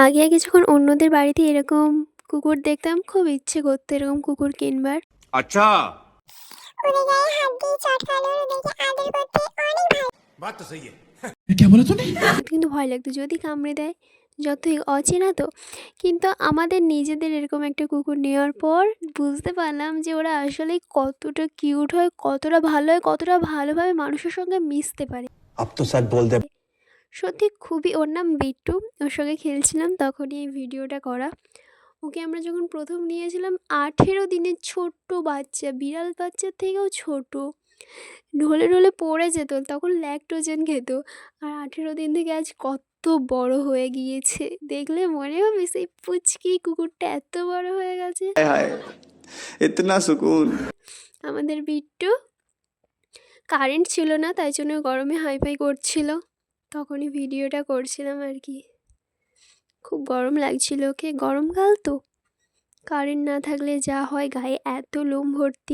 আগে যখন অন্যদের বাড়িতে এরকম কুকুর দেখতাম খুব ইচ্ছে করতো এরকম কুকুর কিনবার। अच्छा। ওদের গায়ে হাত দিয়ে চটকানো, ওদেরকে আদর করতে অনেক ভালো। बात तो सही है। क्या बोला तूने? কিন্তু ভয় লাগতো যদি কামড়ে দেয়, যতই অচেনা তো। কিন্তু আমাদের নিজেদের এরকম একটা কুকুর নেওয়ার পর বুঝতে পারলাম যে ওরা আসলেই কতটা কিউট হয়, কতটা ভালো হয়, কতটা ভালোভাবে মানুষের সঙ্গে মিশতে পারে। अब तो सच बोल दे। সত্যি খুবই, ওর নাম বিট্টু। ওর সঙ্গে খেলছিলাম তখনই এই ভিডিওটা করা। ওকে আমরা যখন প্রথম নিয়েছিলাম 18 দিনের ছোট্ট বাচ্চা, বিড়াল বাচ্চার থেকেও ছোট, ঢলে ঢলে পড়ে যেত, তখন ল্যাকটোজেন খেত। আর 18 দিন থেকে আজ কত বড় হয়ে গিয়েছে, দেখলে মনে হবে সেই পুচকি কুকুরটা এত বড় হয়ে গেছে। हाय इतना सुकून। আমাদের বিট্টু। কারেন্ট ছিল না, তাই জন্য গরমে হাইফাই করছিল, তখনই ভিডিওটা করছিলাম আর কি। খুব গরম লাগছিল ওকে, গরমকাল তো, কারেন্ট না থাকলে যা হয়, গায়ে এত লোম ভর্তি।